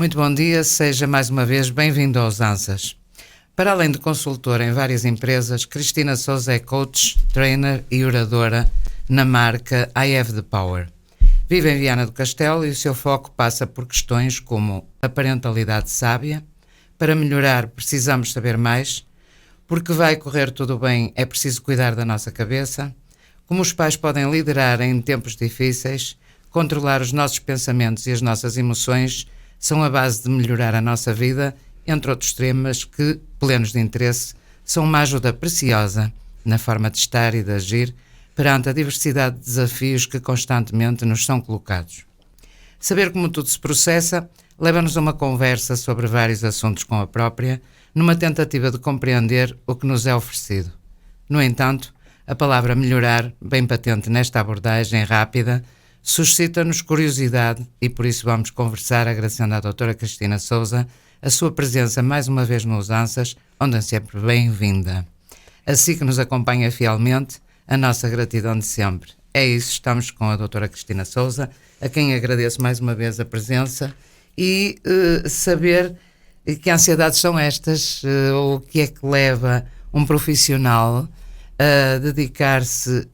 Muito bom dia, seja mais uma vez bem-vindo aos Ansas. Para além de consultora em várias empresas, Cristina Souza é coach, trainer e oradora na marca I Have the Power. Vive em Viana do Castelo e o seu foco passa por questões como a parentalidade sábia. Para melhorar precisamos saber mais. Porque vai correr tudo bem é preciso cuidar da nossa cabeça. Como os pais podem liderar em tempos difíceis, controlar os nossos pensamentos e as nossas emoções são a base de melhorar a nossa vida, entre outros temas que, plenos de interesse, são uma ajuda preciosa na forma de estar e de agir perante a diversidade de desafios que constantemente nos são colocados. Saber como tudo se processa leva-nos a uma conversa sobre vários assuntos com a própria, numa tentativa de compreender o que nos é oferecido. No entanto, a palavra melhorar, bem patente nesta abordagem rápida, suscita-nos curiosidade e por isso vamos conversar agradecendo à doutora Cristina Souza a sua presença mais uma vez nos Ansas, onde é sempre bem-vinda. Assim que nos acompanha fielmente, a nossa gratidão de sempre. É isso, estamos com a doutora Cristina Souza, a quem agradeço mais uma vez a presença e saber que ansiedades são estas, ou o que é que leva um profissional a dedicar-se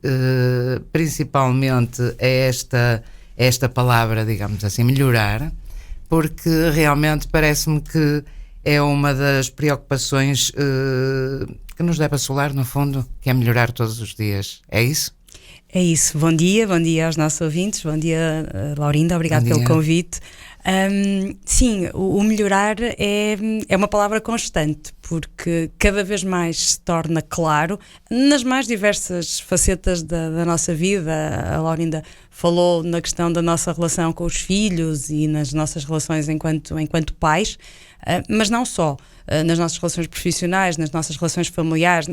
principalmente a esta palavra, digamos assim, melhorar, porque realmente parece-me que é uma das preocupações que nos deve assolar, no fundo, que é melhorar todos os dias. É isso? É isso. Bom dia aos nossos ouvintes. Bom dia, Laurinda, obrigado pelo convite. Sim, o melhorar é uma palavra constante, porque cada vez mais se torna claro nas mais diversas facetas da nossa vida. A Laurinda falou na questão da nossa relação com os filhos e nas nossas relações enquanto pais, mas não só. Nas nossas relações profissionais, nas nossas relações familiares,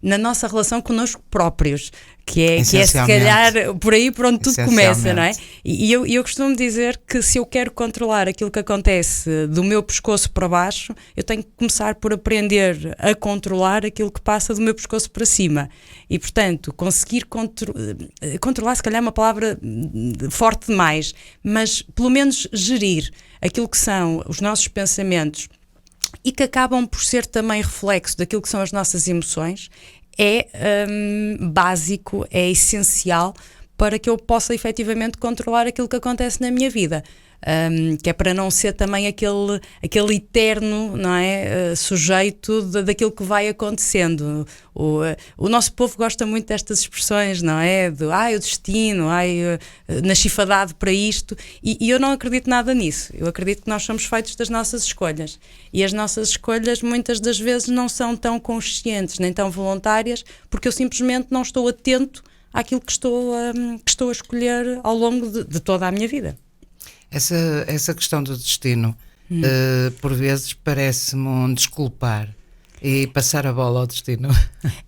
na nossa relação connosco próprios, que é se calhar por aí por onde tudo começa, não é? E eu costumo dizer que se eu quero controlar aquilo que acontece do meu pescoço para baixo, eu tenho que começar por aprender a controlar aquilo que passa do meu pescoço para cima. E, portanto, conseguir controlar, se calhar é uma palavra forte demais, mas pelo menos gerir aquilo que são os nossos pensamentos e que acabam por ser também reflexo daquilo que são as nossas emoções, é básico, é essencial para que eu possa efetivamente controlar aquilo que acontece na minha vida. Que é para não ser também aquele eterno, não é, sujeito daquilo que vai acontecendo. O nosso povo gosta muito destas expressões, não é? O destino, nasci fadado para isto, e eu não acredito nada nisso. Eu acredito que nós somos feitos das nossas escolhas, e as nossas escolhas muitas das vezes não são tão conscientes nem tão voluntárias, porque eu simplesmente não estou atento àquilo que estou a escolher ao longo de toda a minha vida. Essa questão do destino, por vezes, parece-me um desculpar e passar a bola ao destino.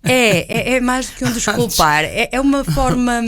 É mais do que um desculpar. É uma forma...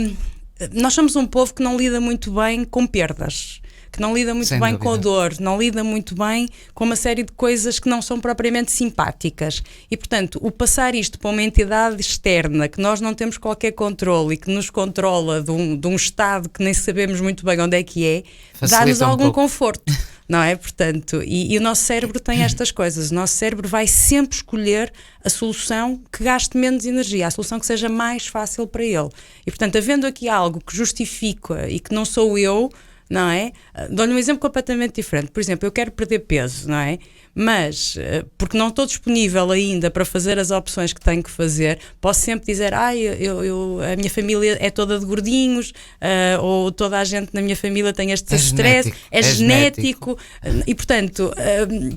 Nós somos um povo que não lida muito bem com perdas, que não lida muito bem com a dor, não lida muito bem com uma série de coisas que não são propriamente simpáticas. E, portanto, o passar isto para uma entidade externa, que nós não temos qualquer controle e que nos controla de um estado que nem sabemos muito bem onde é que é, dá-nos algum conforto, não é? Portanto, e o nosso cérebro tem estas coisas. O nosso cérebro vai sempre escolher a solução que gaste menos energia, a solução que seja mais fácil para ele. E, portanto, havendo aqui algo que justifica e que não sou eu, não é? Dou-lhe um exemplo completamente diferente. Por exemplo, eu quero perder peso, não é? Mas, porque não estou disponível ainda para fazer as opções que tenho que fazer, posso sempre dizer, a minha família é toda de gordinhos, ou toda a gente na minha família tem este stress, é genético. E, portanto,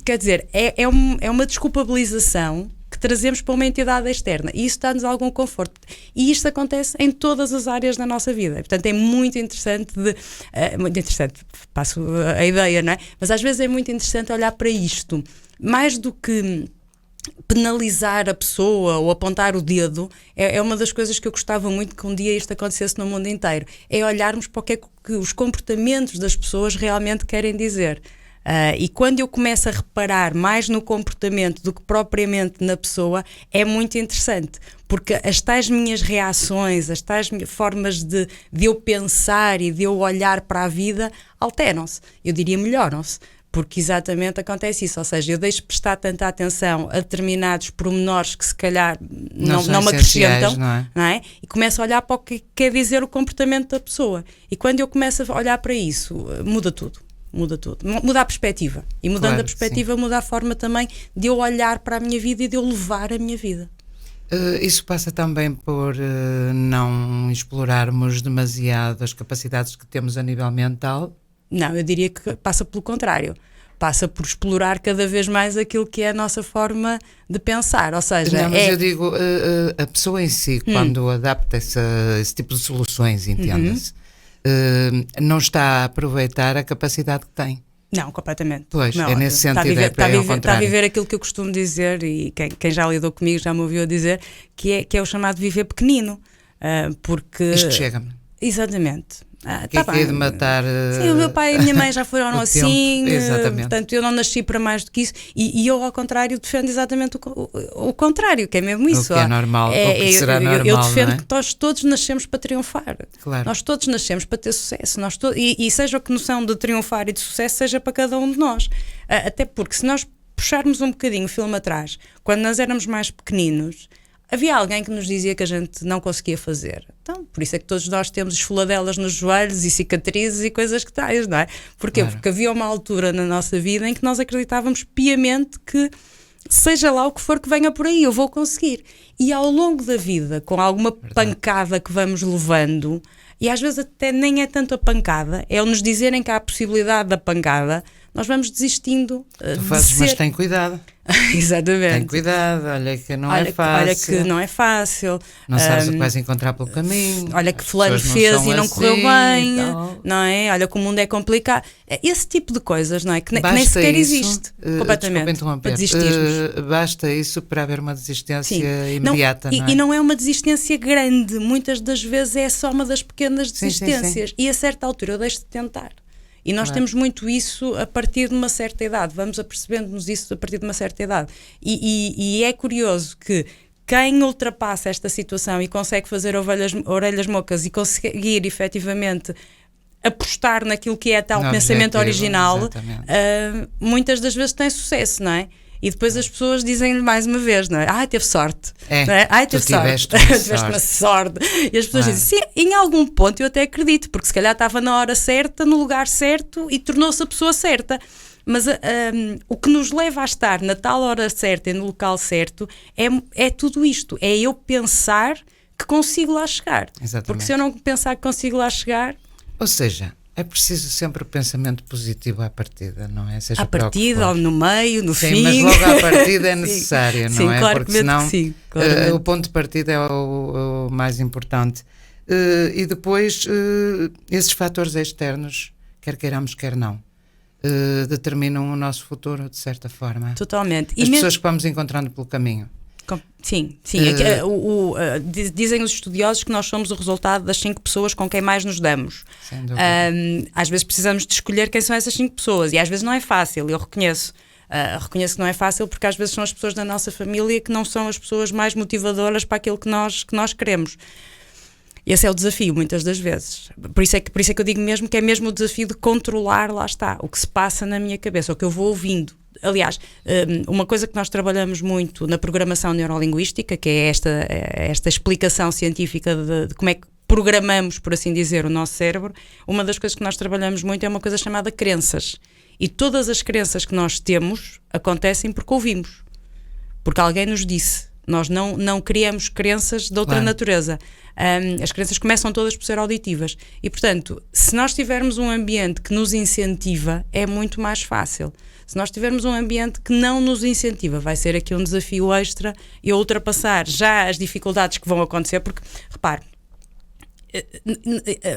quer dizer, é uma desculpabilização que trazemos para uma entidade externa, e isso dá-nos algum conforto, e isto acontece em todas as áreas da nossa vida. Portanto, é muito interessante passo a ideia, não é? Mas às vezes é muito interessante olhar para isto, mais do que penalizar a pessoa ou apontar o dedo. É uma das coisas que eu gostava muito que um dia isto acontecesse no mundo inteiro, é olharmos para o que é que os comportamentos das pessoas realmente querem dizer. E quando eu começo a reparar mais no comportamento do que propriamente na pessoa, é muito interessante, porque as tais minhas reações, as tais formas de eu pensar e de eu olhar para a vida alteram-se, eu diria melhoram-se, porque exatamente acontece isso, ou seja, eu deixo de prestar tanta atenção a determinados pormenores que se calhar não me acrescentam, não é? E começo a olhar para o que quer dizer o comportamento da pessoa, e quando eu começo a olhar para isso, muda tudo, muda a perspectiva, e mudando a perspectiva muda a forma também de eu olhar para a minha vida e de eu levar a minha vida. Isso passa também por não explorarmos demasiado as capacidades que temos a nível mental? Não, eu diria que passa pelo contrário. Passa por explorar cada vez mais aquilo que é a nossa forma de pensar, ou seja... Não, mas eu digo, a pessoa em si, quando adapta esse tipo de soluções, entenda-se, não está a aproveitar a capacidade que tem. Não, completamente. Pois, não, é nesse sentido, está a viver aquilo que eu costumo dizer, e quem já lidou comigo já me ouviu a dizer, que é o chamado viver pequenino. Porque... Isto chega-me. Exatamente. Que é de matar. Sim, o meu pai e a minha mãe já foram assim, exatamente. Portanto eu não nasci para mais do que isso, e eu ao contrário defendo exatamente o contrário, que é mesmo isso. O que é normal, o que será normal. Eu defendo que nós todos nascemos para triunfar. Claro. Nós todos nascemos para ter sucesso, e seja o que noção de triunfar e de sucesso seja para cada um de nós. Até porque se nós puxarmos um bocadinho o filme atrás, quando nós éramos mais pequeninos, havia alguém que nos dizia que a gente não conseguia fazer. Então, por isso é que todos nós temos esfoladelas nos joelhos e cicatrizes e coisas que tais, não é? Porquê? Claro. Porque havia uma altura na nossa vida em que nós acreditávamos piamente que seja lá o que for que venha por aí, eu vou conseguir. E ao longo da vida, com alguma pancada que vamos levando, e às vezes até nem é tanto a pancada, é o nos dizerem que há a possibilidade da pancada, nós vamos desistindo tu fazes, mas tem cuidado. Exatamente. Tem cuidado, olha que não é fácil. Olha que não é fácil. Não sabes o que vais encontrar pelo caminho. Olha que fulano fez e não assim, correu bem, não é? Olha que o mundo é complicado. Esse tipo de coisas, não é? Que nem sequer existe. Completamente. Para desistirmos. Basta isso para haver uma desistência imediata, não é? E não é uma desistência grande. Muitas das vezes é só uma das pequenas desistências. Sim. E a certa altura eu deixo de tentar. E nós temos muito isso a partir de uma certa idade, vamos apercebendo-nos isso a partir de uma certa idade. E é curioso que quem ultrapassa esta situação e consegue fazer orelhas mocas e conseguir efetivamente apostar naquilo que é tal pensamento original, muitas das vezes tem sucesso, não é? E depois as pessoas dizem-lhe mais uma vez, não é? Teve sorte. Não é? Teve sorte. Tiveste uma sorte. E as pessoas dizem, sim, em algum ponto eu até acredito, porque se calhar estava na hora certa, no lugar certo e tornou-se a pessoa certa. Mas o que nos leva a estar na tal hora certa e no local certo é tudo isto. É eu pensar que consigo lá chegar. Exatamente. Porque se eu não pensar que consigo lá chegar... Ou seja... É preciso sempre o pensamento positivo à partida, não é? Seja à partida, ou no meio, no fim. Sim, mas logo à partida é necessário, não é? Claro, porque senão sim, o ponto de partida é o mais importante. E depois, esses fatores externos, quer queiramos, quer não, determinam o nosso futuro, de certa forma. Totalmente. As pessoas que vamos encontrando pelo caminho. Sim. Dizem os estudiosos que nós somos o resultado das 5 pessoas com quem mais nos damos. Sem dúvida. Às vezes precisamos de escolher quem são essas 5 pessoas e às vezes não é fácil, eu reconheço. Reconheço que não é fácil porque às vezes são as pessoas da nossa família que não são as pessoas mais motivadoras para aquilo que nós queremos. Esse é o desafio, muitas das vezes. Por isso é que eu digo mesmo que é mesmo o desafio de controlar, lá está, o que se passa na minha cabeça, o que eu vou ouvindo. Aliás, uma coisa que nós trabalhamos muito na programação neurolinguística, que é esta explicação científica de como é que programamos, por assim dizer, o nosso cérebro, uma das coisas que nós trabalhamos muito é uma coisa chamada crenças. E todas as crenças que nós temos acontecem porque ouvimos. Porque alguém nos disse. Nós não criamos crenças de outra natureza. As crenças começam todas por ser auditivas. E, portanto, se nós tivermos um ambiente que nos incentiva, é muito mais fácil. Se nós tivermos um ambiente que não nos incentiva, vai ser aqui um desafio extra e ultrapassar já as dificuldades que vão acontecer, porque, repare,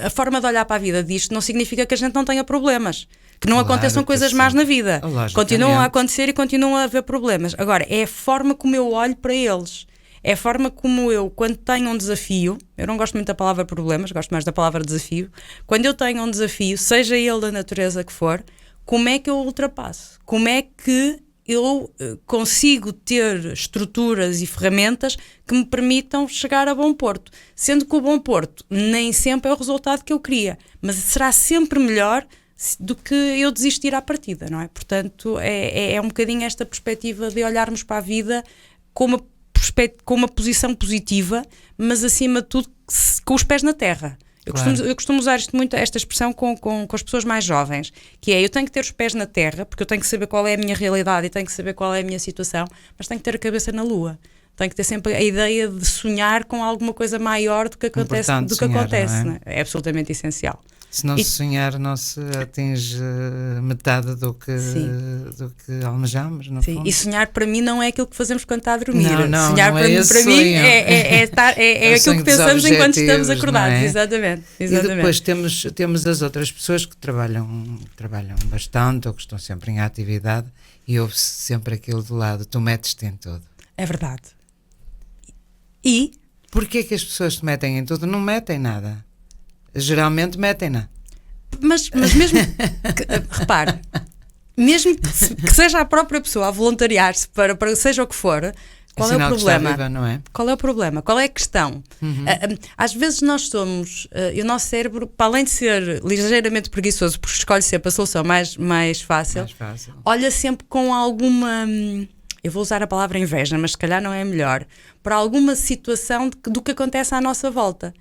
a forma de olhar para a vida disto não significa que a gente não tenha problemas, que não aconteçam coisas más na vida. Continuam a acontecer e continuam a haver problemas. Agora, é a forma como eu olho para eles. É a forma como eu, quando tenho um desafio, eu não gosto muito da palavra problemas, gosto mais da palavra desafio. Quando eu tenho um desafio, seja ele da natureza que for, como é que eu ultrapasso? Como é que eu consigo ter estruturas e ferramentas que me permitam chegar a bom porto? Sendo que o bom porto nem sempre é o resultado que eu queria, mas será sempre melhor do que eu desistir à partida, não é? Portanto, é um bocadinho esta perspectiva de olharmos para a vida com uma posição positiva, mas acima de tudo com os pés na terra. Eu costumo usar esta expressão com as pessoas mais jovens, que é: eu tenho que ter os pés na terra, porque eu tenho que saber qual é a minha realidade e tenho que saber qual é a minha situação, mas tenho que ter a cabeça na lua. Tenho que ter sempre a ideia de sonhar com alguma coisa maior do que acontece. Não é? É absolutamente essencial. Se não se sonhar, não se atinge metade do que almejamos, no fundo. E sonhar para mim não é aquilo que fazemos quando está a dormir. Sonhar para mim é aquilo que pensamos enquanto estamos acordados. É? Exatamente. E depois temos as outras pessoas que trabalham bastante ou que estão sempre em atividade e ouve-se sempre aquilo do lado: tu metes-te em tudo. É verdade. E? Porquê que as pessoas se metem em tudo? Não metem nada. Geralmente metem-na. Mas mesmo repare, mesmo que seja a própria pessoa a voluntariar-se para seja o que for, qual é o problema? Viva, não é? Qual é o problema? Qual é a questão? Às vezes nós somos, e o nosso cérebro, para além de ser ligeiramente preguiçoso, porque escolhe sempre a solução mais fácil, olha sempre com alguma, eu vou usar a palavra inveja, mas se calhar não é melhor, para alguma situação do que acontece à nossa volta.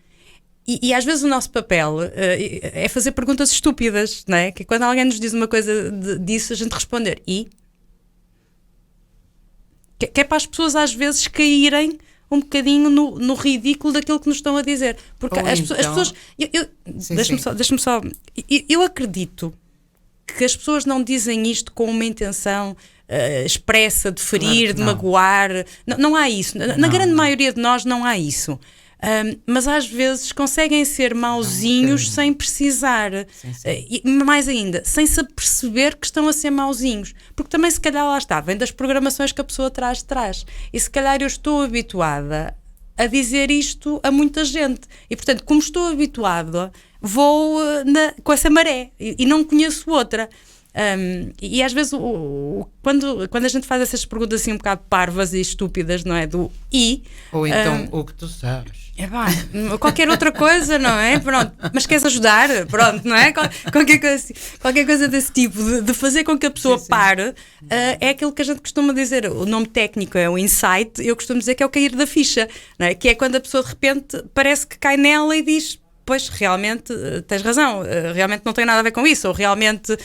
E às vezes o nosso papel é fazer perguntas estúpidas, não é? Que quando alguém nos diz uma coisa disso, a gente responder e? Que é para as pessoas às vezes caírem um bocadinho no ridículo daquilo que nos estão a dizer. Porque as pessoas... Deixa-me só... Eu acredito que as pessoas não dizem isto com uma intenção expressa de ferir, de magoar. Não há isso. Na grande maioria de nós não há isso. Mas às vezes conseguem ser mauzinhos sem precisar. E mais ainda, sem se perceber que estão a ser mauzinhos, porque também se calhar lá está, vem das programações que a pessoa traz de trás, e se calhar eu estou habituada a dizer isto a muita gente e portanto, como estou habituada, vou com essa maré e não conheço outra. E às vezes quando a gente faz essas perguntas assim um bocado parvas e estúpidas, não é? Ou então o que tu sabes. Qualquer outra coisa, não é? Pronto, mas queres ajudar? Pronto, não é? Qualquer coisa desse tipo, de fazer com que a pessoa pare, é aquilo que a gente costuma dizer. O nome técnico é o insight, eu costumo dizer que é o cair da ficha, não é? Que é quando a pessoa de repente parece que cai nela e diz: pois, realmente tens razão, realmente não tem nada a ver com isso, ou realmente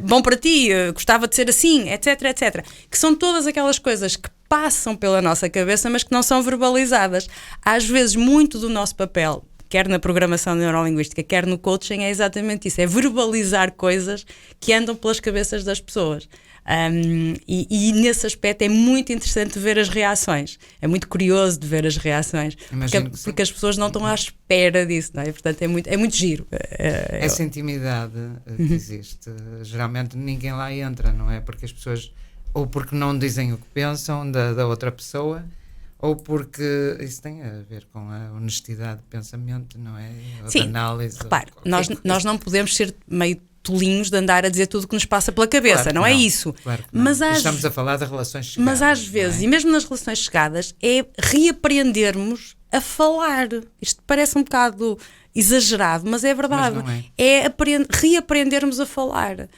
bom para ti, gostava de ser assim, etc, etc. Que são todas aquelas coisas que passam pela nossa cabeça, mas que não são verbalizadas. Às vezes, muito do nosso papel, quer na programação neurolinguística, quer no coaching, é exatamente isso, é verbalizar coisas que andam pelas cabeças das pessoas. E nesse aspecto é muito interessante ver as reações, é muito curioso de ver as reações, porque as pessoas não estão à espera disso, não é? Portanto é muito giro. Essa intimidade que existe, geralmente ninguém lá entra, não é? Porque as pessoas, ou porque não dizem o que pensam da outra pessoa, ou porque isso tem a ver com a honestidade de pensamento, não é? Ou de análise. Repare, nós não podemos ser meio tolinhos de andar a dizer tudo o que nos passa pela cabeça, claro, não é isso. Claro que não. Mas estamos a falar de relações chegadas. Mas às vezes, e mesmo nas relações chegadas, é reaprendermos a falar. Isto parece um bocado exagerado, mas é verdade. Mas não é reaprendermos a falar.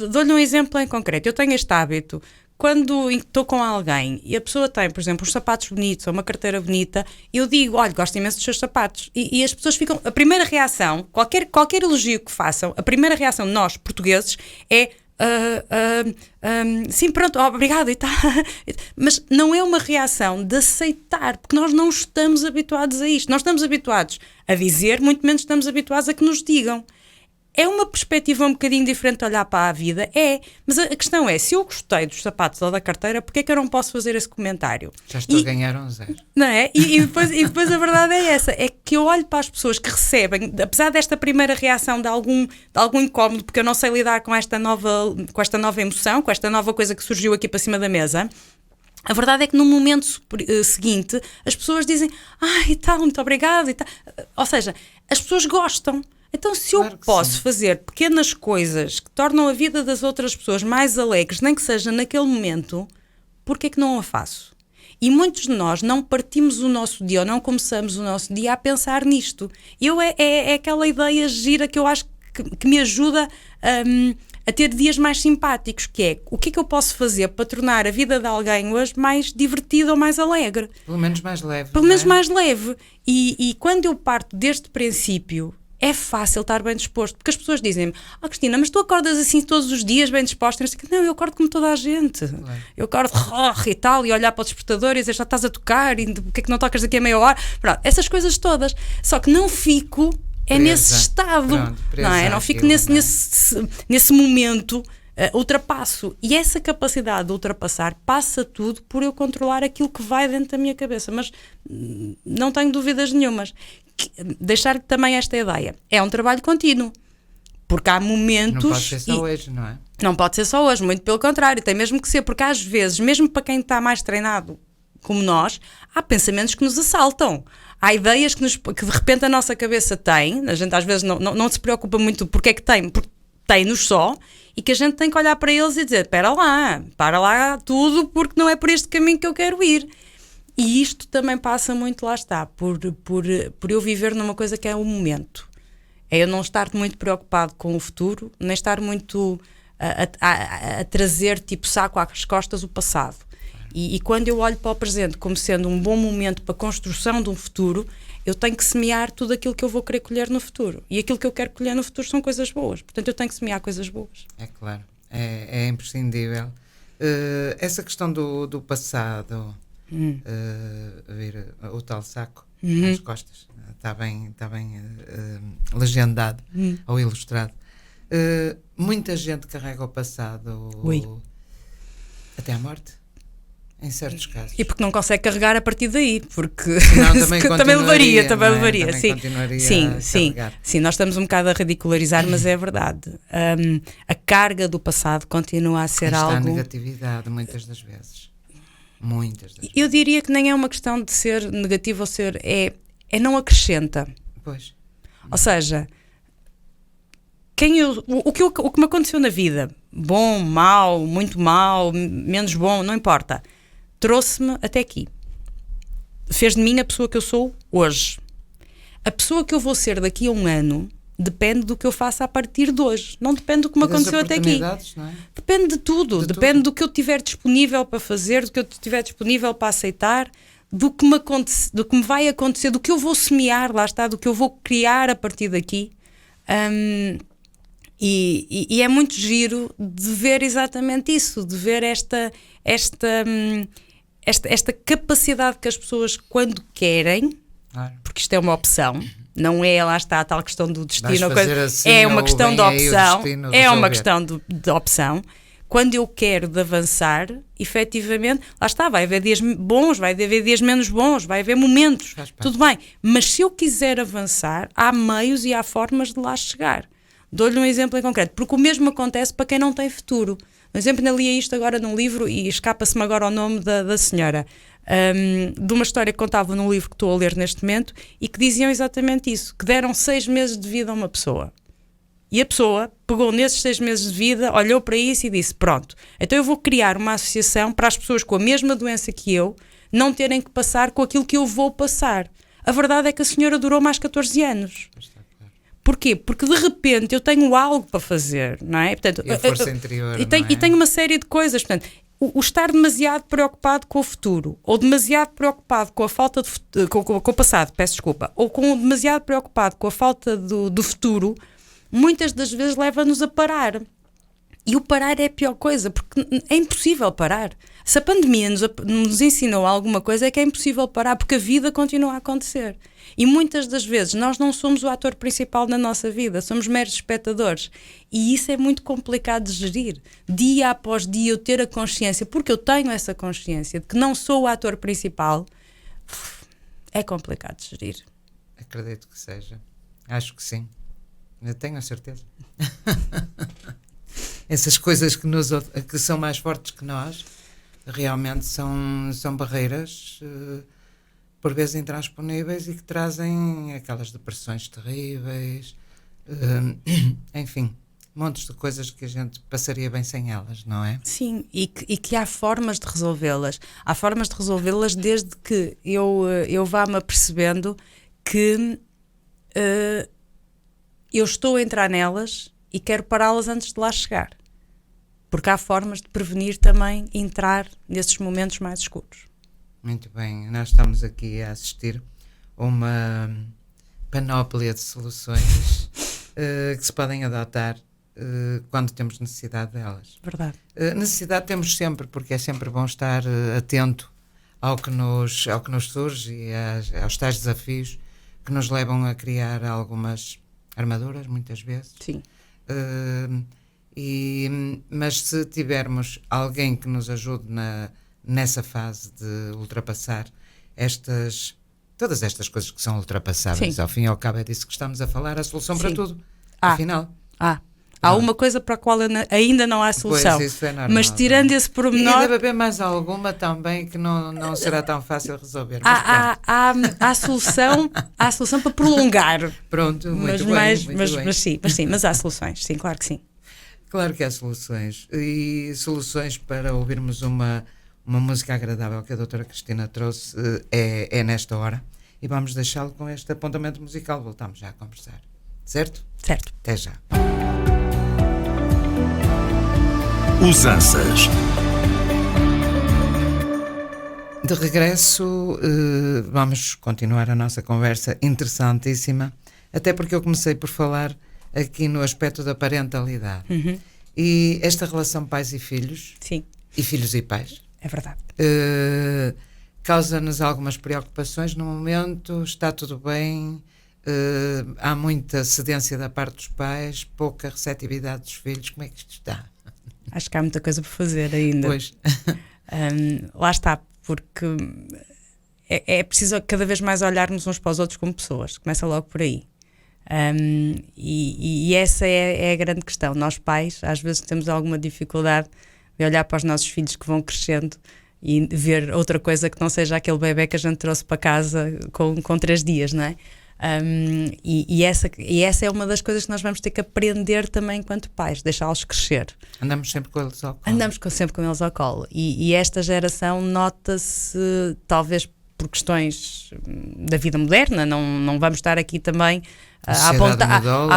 Dou-lhe um exemplo em concreto. Eu tenho este hábito. Quando estou com alguém e a pessoa tem, por exemplo, uns sapatos bonitos ou uma carteira bonita, eu digo: olha, gosto imenso dos seus sapatos. E as pessoas ficam... A primeira reação, qualquer elogio que façam, a primeira reação de nós, portugueses, é... sim, pronto, obrigado e tal. Mas não é uma reação de aceitar, porque nós não estamos habituados a isto. Nós estamos habituados a dizer, muito menos estamos habituados a que nos digam. É uma perspectiva um bocadinho diferente de olhar para a vida, mas a questão é: se eu gostei dos sapatos ou da carteira, porque é que eu não posso fazer esse comentário? Já estou a ganhar 0. Não é? E depois a verdade é essa, é que eu olho para as pessoas que recebem, apesar desta primeira reação de algum incómodo, porque eu não sei lidar com esta nova emoção, com esta nova coisa que surgiu aqui para cima da mesa. A verdade é que no momento seguinte as pessoas dizem: e tal, muito obrigado e tal. Ou seja, as pessoas gostam. Então, se eu posso fazer pequenas coisas que tornam a vida das outras pessoas mais alegres, nem que seja naquele momento, por que é que não a faço? E muitos de nós não partimos o nosso dia ou não começamos o nosso dia a pensar nisto. É aquela ideia gira que eu acho que me ajuda a ter dias mais simpáticos, que é o que é que eu posso fazer para tornar a vida de alguém hoje mais divertida ou mais alegre. Pelo menos mais leve. Pelo menos mais leve. E quando eu parto deste princípio, é fácil estar bem disposto, porque as pessoas dizem-me: Cristina, mas tu acordas assim todos os dias bem disposta? Não, eu acordo como toda a gente. Claro. Eu acordo e tal, e olhar para o despertador e dizer: já estás a tocar, e porque é que não tocas daqui a meia hora? Pronto, essas coisas todas. Só que não fico nesse estado. Pronto, não é? Não fico nesse momento, ultrapasso. E essa capacidade de ultrapassar passa tudo por eu controlar aquilo que vai dentro da minha cabeça. Mas não tenho dúvidas nenhumas. Deixar também esta ideia. É um trabalho contínuo. Porque há momentos... Não pode ser só hoje, não é? Não pode ser só hoje, muito pelo contrário. Tem mesmo que ser, porque às vezes, mesmo para quem está mais treinado como nós, há pensamentos que nos assaltam. Há ideias que de repente a nossa cabeça tem. A gente às vezes não se preocupa muito porque é que tem, porque tem-nos só, e que a gente tem que olhar para eles e dizer: para lá tudo, porque não é por este caminho que eu quero ir. E isto também passa muito, lá está, por eu viver numa coisa que é o momento. É eu não estar muito preocupado com o futuro, nem estar muito a trazer tipo saco às costas o passado. E quando eu olho para o presente como sendo um bom momento para a construção de um futuro, eu tenho que semear tudo aquilo que eu vou querer colher no futuro. E aquilo que eu quero colher no futuro são coisas boas. Portanto, eu tenho que semear coisas boas. É claro, é imprescindível. Essa questão do passado... ver o tal saco às costas está bem legendado ou ilustrado. Muita gente carrega o passado até à morte, em certos casos, e porque não consegue carregar a partir daí, porque não, também levaria, também sim, nós estamos um bocado a ridicularizar, mas é verdade. A carga do passado continua a ser algo... Está a negatividade muitas das vezes. Eu diria que nem é uma questão de ser negativo ou ser... É não acrescenta. Pois. Ou seja, o que me aconteceu na vida, bom, mau, muito mau, menos bom, não importa, trouxe-me até aqui. Fez de mim a pessoa que eu sou hoje. A pessoa que eu vou ser daqui a um ano depende do que eu faço a partir de hoje. Não depende do que me aconteceu até aqui. Não é? Depende de tudo. Depende do que eu tiver disponível para fazer, do que eu tiver disponível para aceitar, do que me vai acontecer, do que eu vou semear, lá está, do que eu vou criar a partir daqui. E é muito giro de ver exatamente isso, de ver esta capacidade que as pessoas, quando querem, porque isto é uma opção, não é, lá está a tal questão do destino, assim, é uma questão de opção, é uma questão de opção. Quando eu quero de avançar, efetivamente, lá está, vai haver dias bons, vai haver dias menos bons, vai haver momentos, tudo bem, mas se eu quiser avançar, há meios e há formas de lá chegar. Dou-lhe um exemplo em concreto, porque o mesmo acontece para quem não tem futuro. Por exemplo, ainda lia isto agora num livro e escapa-se-me agora o nome da senhora, de uma história que contava num livro que estou a ler neste momento e que diziam exatamente isso, que deram 6 meses de vida a uma pessoa. E a pessoa pegou nesses 6 meses de vida, olhou para isso e disse: pronto, então eu vou criar uma associação para as pessoas com a mesma doença que eu não terem que passar com aquilo que eu vou passar. A verdade é que a senhora durou mais 14 anos. Porquê? Porque de repente eu tenho algo para fazer, não é? Portanto, e a força interior, e tenho uma série de coisas. Portanto, o estar demasiado preocupado com o futuro, ou demasiado preocupado com a falta de com o passado, peço desculpa, ou demasiado preocupado com a falta do futuro, muitas das vezes leva-nos a parar. E o parar é a pior coisa, porque é impossível parar. Se a pandemia nos ensinou alguma coisa, é que é impossível parar, porque a vida continua a acontecer. E muitas das vezes nós não somos o ator principal na nossa vida, somos meros espectadores. E isso é muito complicado de gerir. Dia após dia eu ter a consciência, porque eu tenho essa consciência de que não sou o ator principal, é complicado de gerir. Acredito que seja. Acho que sim. Eu tenho a certeza. Essas coisas que são mais fortes que nós realmente são barreiras por vezes intransponíveis e que trazem aquelas depressões terríveis, enfim, montes de coisas que a gente passaria bem sem elas, não é? Sim, e que há formas de resolvê-las. Há formas de resolvê-las desde que eu vá-me apercebendo que eu estou a entrar nelas e quero pará-las antes de lá chegar. Porque há formas de prevenir também entrar nesses momentos mais escuros. Muito bem, nós estamos aqui a assistir a uma panóplia de soluções que se podem adotar quando temos necessidade delas. Verdade. Necessidade temos sempre, porque é sempre bom estar atento ao que nos surge e aos tais desafios que nos levam a criar algumas armaduras, muitas vezes. Sim. Mas se tivermos alguém que nos ajude nessa fase de ultrapassar todas estas coisas que são ultrapassáveis, ao fim e ao cabo é disso que estamos a falar, a solução para tudo, afinal. Há uma coisa para a qual ainda não há solução, pois, isso é normal, mas tirando esse pormenor... E deve haver mais alguma também que não será tão fácil resolver. Há solução para prolongar. Pronto, muito bem. Mas há soluções, sim, claro que sim. Claro que há soluções. E soluções para ouvirmos uma música agradável que a doutora Cristina trouxe é nesta hora. E vamos deixá-lo com este apontamento musical. Voltamos já a conversar. Certo? Certo. Até já. Usanças. De regresso, vamos continuar a nossa conversa interessantíssima, até porque eu comecei por falar aqui no aspecto da parentalidade. E esta relação pais e filhos, sim, e filhos e pais, é verdade, causa-nos algumas preocupações no momento. Está tudo bem, há muita cedência da parte dos pais, pouca receptividade dos filhos. Como é que isto está? Acho que há muita coisa por fazer ainda. Pois. Lá está, porque é preciso cada vez mais olharmos uns para os outros como pessoas. Começa logo por aí. E essa é a grande questão. Nós pais, às vezes, temos alguma dificuldade de olhar para os nossos filhos que vão crescendo e ver outra coisa que não seja aquele bebé que a gente trouxe para casa com 3 dias, não é? E essa é uma das coisas que nós vamos ter que aprender também enquanto pais, deixá-los crescer. Andamos sempre com eles ao colo. Sempre com eles ao colo. E esta geração nota-se, talvez por questões da vida moderna, não vamos estar aqui também a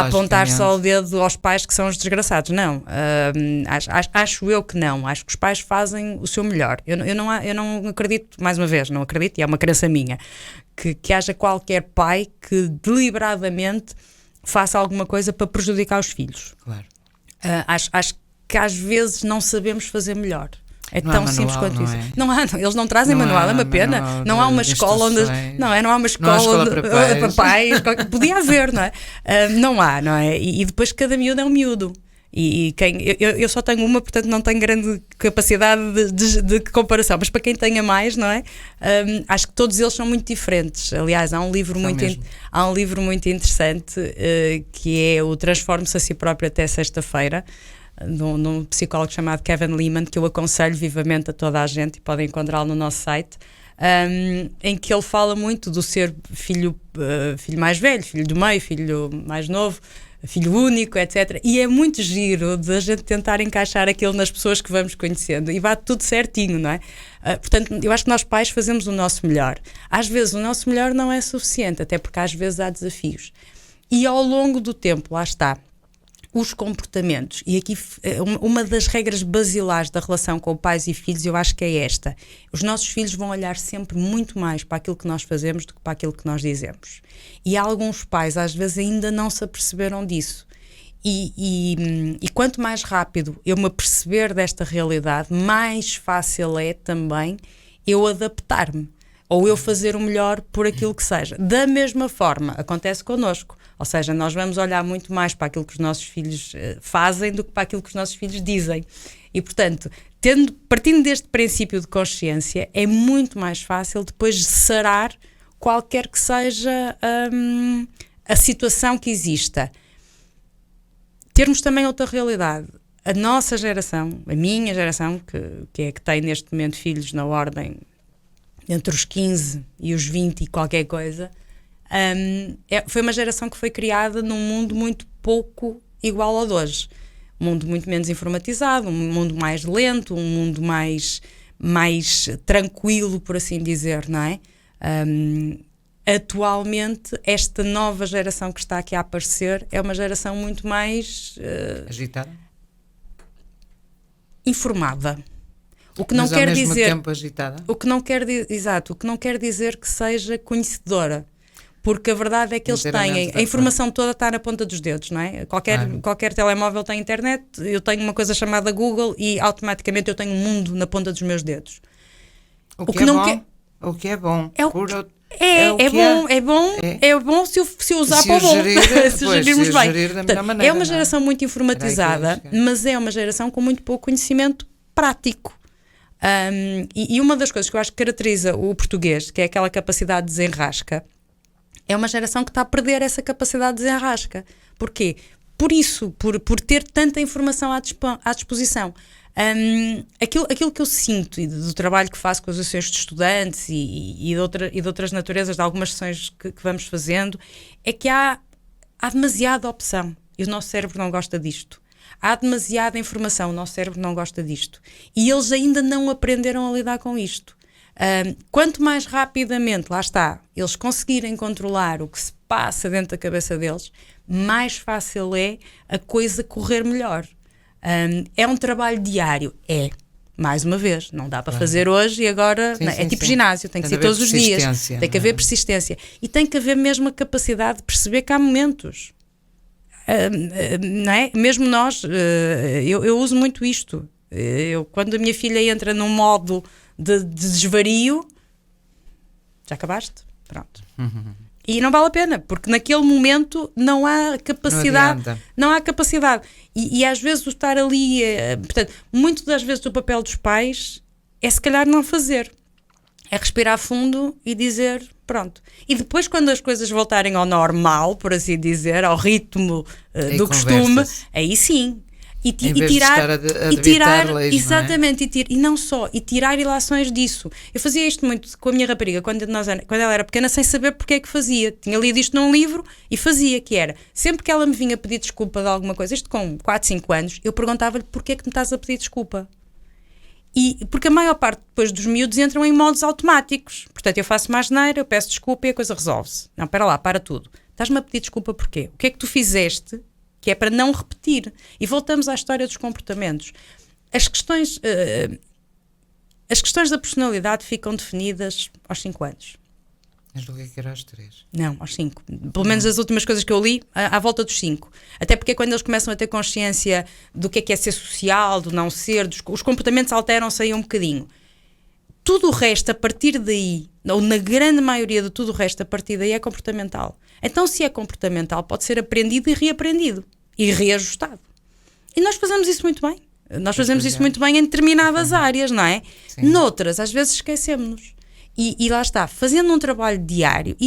apontar só o dedo aos pais que são os desgraçados. Não, acho eu que não. Acho que os pais fazem o seu melhor. Eu não acredito, mais uma vez, não acredito, e é uma crença minha, que haja qualquer pai que deliberadamente faça alguma coisa para prejudicar os filhos. Claro. Acho que às vezes não sabemos fazer melhor. É não tão simples quanto isso. Não, eles não trazem manual, é uma pena. Não há uma escola onde. Não há uma escola para pais. Podia haver, não é? Não há, não é? E depois cada miúdo é um miúdo. Eu só tenho uma, portanto não tenho grande capacidade de comparação, mas para quem tenha mais, não é? Acho que todos eles são muito diferentes. Aliás, há um livro muito interessante que é o Transforme-se a Si Próprio até Sexta-feira, de um psicólogo chamado Kevin Leman, que eu aconselho vivamente a toda a gente, e podem encontrá-lo no nosso site, em que ele fala muito do ser filho mais velho, filho do meio, filho mais novo, filho único, etc. E é muito giro de a gente tentar encaixar aquilo nas pessoas que vamos conhecendo e bate tudo certinho, não é? Portanto, eu acho que nós pais fazemos o nosso melhor. Às vezes o nosso melhor não é suficiente, até porque às vezes há desafios. E ao longo do tempo, lá está, os comportamentos, e aqui uma das regras basilares da relação com pais e filhos, eu acho que é esta: os nossos filhos vão olhar sempre muito mais para aquilo que nós fazemos do que para aquilo que nós dizemos, e alguns pais às vezes ainda não se aperceberam disso, e quanto mais rápido eu me aperceber desta realidade, mais fácil é também eu adaptar-me, ou eu fazer o melhor por aquilo que seja. Da mesma forma, acontece connosco. Ou seja, nós vamos olhar muito mais para aquilo que os nossos filhos fazem do que para aquilo que os nossos filhos dizem. E, portanto, partindo deste princípio de consciência, é muito mais fácil depois sarar qualquer que seja a situação que exista. Termos também outra realidade. A nossa geração, a minha geração, que tem neste momento filhos na ordem entre os 15 e os 20 e qualquer coisa, foi uma geração que foi criada num mundo muito pouco igual ao de hoje. Um mundo muito menos informatizado, um mundo mais lento, um mundo mais tranquilo, por assim dizer, não é? atualmente esta nova geração que está aqui a aparecer é uma geração muito mais agitada, informada. O que não mas quer ao mesmo dizer, tempo agitada. o que não quer exato, o que não quer dizer que seja conhecedora. Porque a verdade é que eles têm, a informação toda está na ponta dos dedos, não é? Qualquer telemóvel tem internet, eu tenho uma coisa chamada Google e automaticamente eu tenho um mundo na ponta dos meus dedos. O que é bom. É bom se eu usar para o bom. Se gerirmos bem. Portanto, é uma geração muito informatizada, mas é uma geração com muito pouco conhecimento prático. E uma das coisas que eu acho que caracteriza o português, que é aquela capacidade de desenrasca, é uma geração que está a perder essa capacidade de desenrasca. Porquê? Por ter tanta informação à disposição. Aquilo que eu sinto e do trabalho que faço com as associações de estudantes e de outras naturezas, de algumas sessões que vamos fazendo, é que há demasiada opção e o nosso cérebro não gosta disto. Há demasiada informação, o nosso cérebro não gosta disto. E eles ainda não aprenderam a lidar com isto. Quanto mais rapidamente, lá está, eles conseguirem controlar o que se passa dentro da cabeça deles, mais fácil é a coisa correr melhor. É um trabalho diário? É. Mais uma vez, não dá para fazer hoje e agora, é tipo ginásio, tem que ser todos os dias, tem que haver persistência e tem que haver mesmo a capacidade de perceber que há momentos. Não é? Mesmo nós, eu uso muito isto. Quando a minha filha entra num modo de desvario, já acabaste? Pronto. E não vale a pena, porque naquele momento não há capacidade. Não há capacidade. E às vezes o estar ali, portanto, muito das vezes o papel dos pais é se calhar não fazer. É respirar fundo e dizer pronto. E depois quando as coisas voltarem ao normal, por assim dizer, ao ritmo do costume, aí sim. E tirar leis, exatamente, não é? E não só, e tirar ilações disso. Eu fazia isto muito com a minha rapariga quando ela era pequena, sem saber porque é que fazia. Tinha lido isto num livro e fazia, que era, sempre que ela me vinha pedir desculpa de alguma coisa, isto com 4, 5 anos, eu perguntava-lhe porque é que me estás a pedir desculpa. E porque a maior parte depois dos miúdos entram em modos automáticos. Portanto, eu faço uma asneira, eu peço desculpa e a coisa resolve-se. Não, espera lá, para tudo. Estás-me a pedir desculpa porquê? O que é que tu fizeste que é para não repetir? E voltamos à história dos comportamentos. As questões da personalidade ficam definidas aos 5 anos. Mas do que era aos 3? Não, aos 5. Pelo menos as últimas coisas que eu li, à volta dos 5. Até porque é quando eles começam a ter consciência do que é ser social, do não ser, os comportamentos alteram-se aí um bocadinho. Tudo o resto, a partir daí, ou na grande maioria de tudo o resto, a partir daí é comportamental. Então, se é comportamental, pode ser aprendido e reaprendido. E reajustado. E nós fazemos isso muito bem. Nós fazemos isso muito bem em determinadas áreas, não é? Sim. Noutras, às vezes esquecemos-nos. E lá está, fazendo um trabalho diário,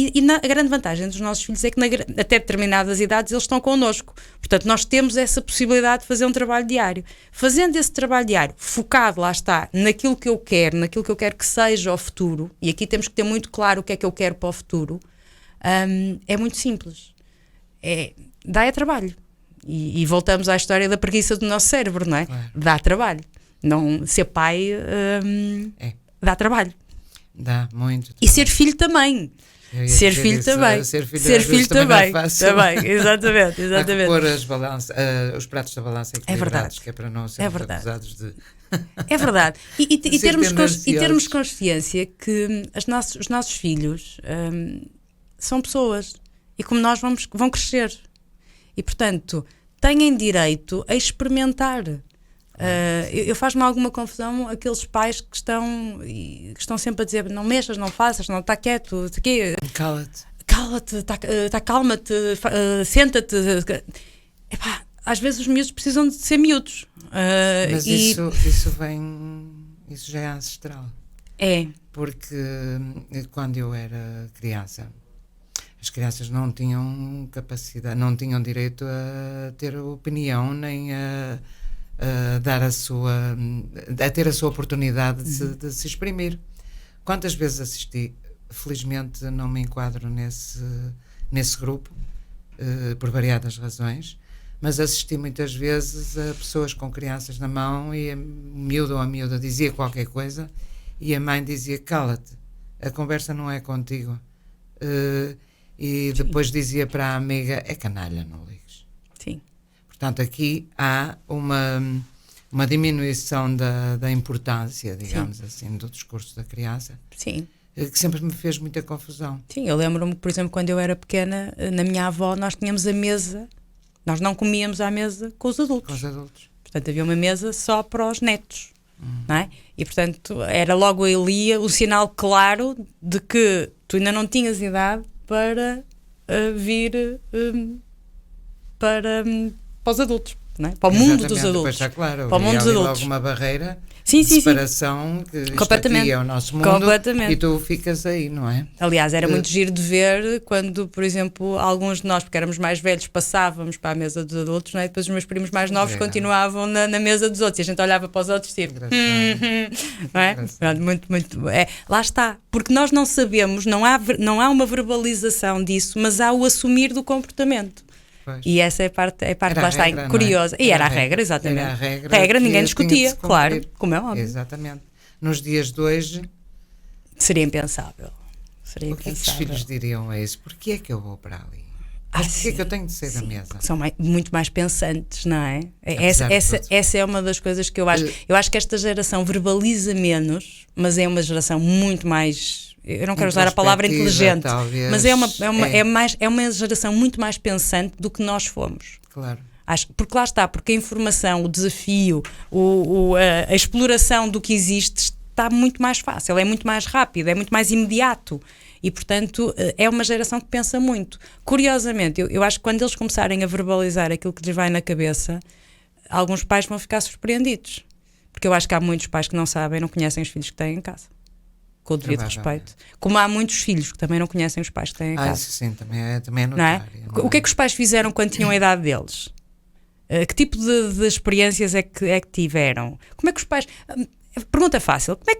a grande vantagem dos nossos filhos é que até determinadas idades eles estão connosco. Portanto, nós temos essa possibilidade de fazer um trabalho diário. Fazendo esse trabalho diário, focado, lá está, naquilo que eu quero que seja o futuro, e aqui temos que ter muito claro o que é que eu quero para o futuro, é muito simples. Dá trabalho. E voltamos à história da preguiça do nosso cérebro, não é? Claro. Dá trabalho. Não, ser pai dá trabalho. Dá muito. E ser filho também. Ser filho também. Ser filho também. Também, exatamente. Pôr os pratos da balança equilibrados, que é para não sermos acusados de... É verdade. E termos consciência que os nossos filhos são pessoas. E como nós vão crescer. E, portanto, têm direito a experimentar. Eu faz-me alguma confusão aqueles pais que estão sempre a dizer não mexas, não faças, não está quieto, cala-te, calma-te, senta-te. Epá, às vezes os miúdos precisam de ser miúdos. Mas isso já é ancestral. É. Porque quando eu era criança, as crianças não tinham capacidade, não tinham direito a ter opinião, nem a ter a sua oportunidade de se exprimir. Quantas vezes assisti, felizmente não me enquadro nesse grupo, por variadas razões, mas assisti muitas vezes a pessoas com crianças na mão e a miúdo ou a miúda dizia qualquer coisa e a mãe dizia, cala-te, a conversa não é contigo, e depois dizia para a amiga, é canalha, não ligues. Sim. Portanto, aqui há uma diminuição da importância, digamos assim, do discurso da criança. Sim. Que sempre me fez muita confusão. Sim, eu lembro-me, por exemplo, quando eu era pequena, na minha avó, nós tínhamos a mesa, nós não comíamos à mesa com os adultos. Com os adultos. Portanto, havia uma mesa só para os netos, não é? E, portanto, era logo ali o sinal claro de que tu ainda não tinhas idade para vir para os adultos, não é? Para o mundo dos adultos. Depois está claro, para o mundo dos adultos. Alguma barreira de separação que isto aqui é o nosso mundo e tu ficas aí, não é? Aliás, era muito giro de ver quando, por exemplo, alguns de nós, porque éramos mais velhos, passávamos para a mesa dos adultos, não é? Depois os meus primos mais novos continuavam na mesa dos outros e a gente olhava para os outros tipo, não é? Muito, lá está, porque nós não sabemos, não há uma verbalização disso, mas há o assumir do comportamento. Pois. E essa é a parte que lá está curiosa. E era a regra, exatamente. Era a regra ninguém discutia, claro, como é óbvio. Exatamente. Nos dias de hoje seria impensável. O que é que os filhos diriam a isso? Porquê é que eu vou para ali? Porquê é que eu tenho de sair da mesa? São muito mais pensantes, não é? Essa é uma das coisas que eu acho. Eu acho que esta geração verbaliza menos, mas é uma geração muito mais. Eu não quero usar a palavra inteligente, talvez, mas é uma geração muito mais pensante do que nós fomos. Claro. Porque lá está, porque a informação, o desafio, a exploração do que existe está muito mais fácil, é muito mais rápido, é muito mais imediato. E, portanto, é uma geração que pensa muito. Curiosamente, eu acho que quando eles começarem a verbalizar aquilo que lhes vai na cabeça, alguns pais vão ficar surpreendidos. Porque eu acho que há muitos pais que não sabem, não conhecem os filhos que têm em casa. Com o devido respeito. Como há muitos filhos que também não conhecem os pais que têm em casa. Isso sim, também é notório. Não é? O que é que os pais fizeram quando tinham a idade deles? Que tipo de experiências é que tiveram? Como é que os pais... Pergunta fácil. Será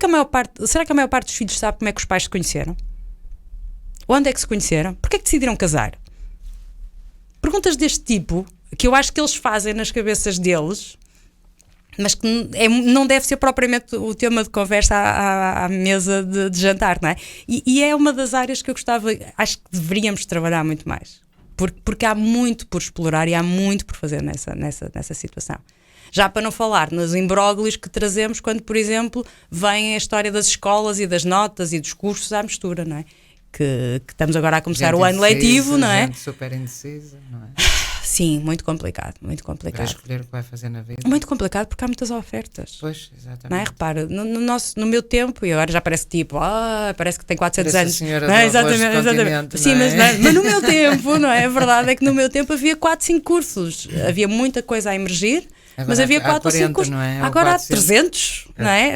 que a maior parte dos filhos sabe como é que os pais se conheceram? Onde é que se conheceram? Porquê é que decidiram casar? Perguntas deste tipo, que eu acho que eles fazem nas cabeças deles, mas que não deve ser propriamente o tema de conversa à mesa de jantar, não é? E é uma das áreas que eu acho que deveríamos trabalhar muito mais. Porque há muito por explorar e há muito por fazer nessa situação. Já para não falar nos imbróglios que trazemos quando, por exemplo, vem a história das escolas e das notas e dos cursos à mistura, não é? Que estamos agora a começar o ano letivo, não é? Gente super indecisa, não é? Sim, muito complicado. Para escolher o que vai fazer na vida. Muito complicado porque há muitas ofertas. Pois, exatamente. Não é? Repara, no meu tempo, e agora já parece parece que tem 400 anos. Não é? Exatamente. Sim, não é? mas no meu tempo, não é? A verdade é que no meu tempo havia 4, 5 cursos. Havia muita coisa a emergir. Agora, mas havia 4 ou 5 cursos. Não é? Agora há 300, não é?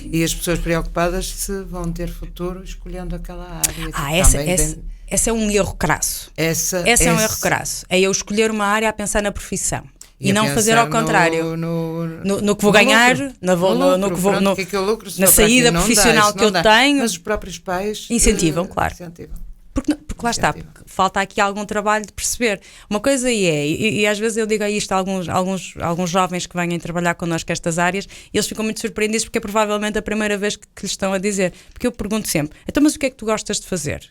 E as pessoas preocupadas se vão ter futuro escolhendo aquela área. Esse é um erro crasso. Esse é um erro crasso. É eu escolher uma área a pensar na profissão. E não fazer ao contrário. No que vou ganhar, na saída profissional que eu tenho. Mas os próprios pais incentivam, claro. Porque lá está, falta aqui algum trabalho de perceber. Uma coisa e às vezes eu digo isto a alguns jovens que vêm trabalhar connosco estas áreas e eles ficam muito surpreendidos porque é provavelmente a primeira vez que lhes estão a dizer. Porque eu pergunto sempre, então mas o que é que tu gostas de fazer?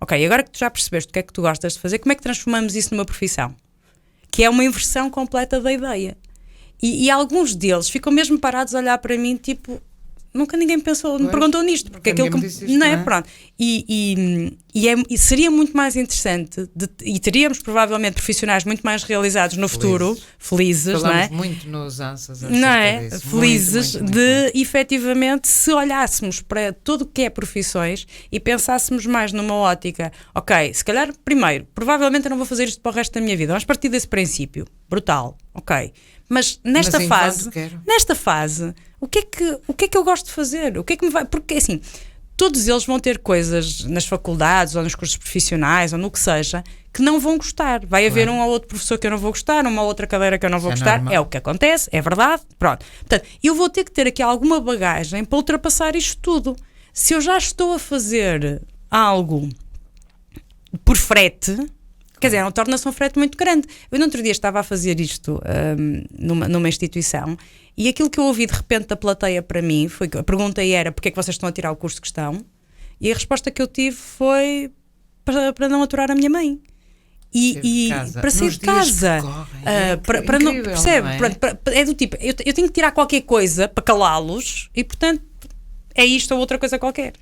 Ok, agora que tu já percebeste o que é que tu gostas de fazer, como é que transformamos isso numa profissão? Que é uma inversão completa da ideia. E alguns deles ficam mesmo parados a olhar para mim tipo... Nunca ninguém me perguntou nisto, porque aquilo que isto, não é? Pronto. E seria muito mais interessante e teríamos provavelmente profissionais muito mais realizados no futuro, felizes, falamos não é? Muito nos ANSAs, não é? Disso. Felizes muito, efetivamente, se olhássemos para tudo o que é profissões e pensássemos mais numa ótica, ok, se calhar primeiro, provavelmente eu não vou fazer isto para o resto da minha vida, vamos partir desse princípio, brutal, ok. Mas nesta fase, o que é que eu gosto de fazer? O que é que me vai... Porque assim, todos eles vão ter coisas nas faculdades ou nos cursos profissionais ou no que seja que não vão gostar. Vai haver um ou outro professor que eu não vou gostar, uma outra cadeira que eu não vou gostar. Normal. É o que acontece, é verdade. Pronto. Portanto, eu vou ter que ter aqui alguma bagagem para ultrapassar isto tudo. Se eu já estou a fazer algo por frete... Quer dizer, torna-se um frete muito grande. Eu no outro dia estava a fazer isto numa instituição e aquilo que eu ouvi de repente da plateia para mim foi que a pergunta era porque é que vocês estão a tirar o curso que estão E a resposta que eu tive foi para não aturar a minha mãe. E para sair de casa, para não, percebe? É do tipo, eu tenho que tirar qualquer coisa para calá-los e, portanto, é isto ou outra coisa qualquer.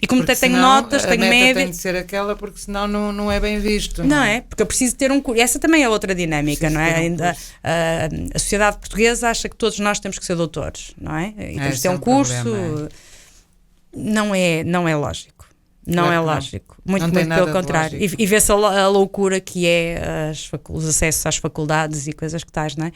E como até tenho notas, tenho média. Tem de ser aquela, porque senão não é bem visto. Não é? Porque eu preciso ter um curso. Essa também é outra dinâmica, não é? A sociedade portuguesa acha que todos nós temos que ser doutores, não é? E temos que ter um curso. Não é lógico. Não é lógico. Muito pelo contrário. E vê-se a loucura que é os acessos às faculdades e coisas que tais, não é?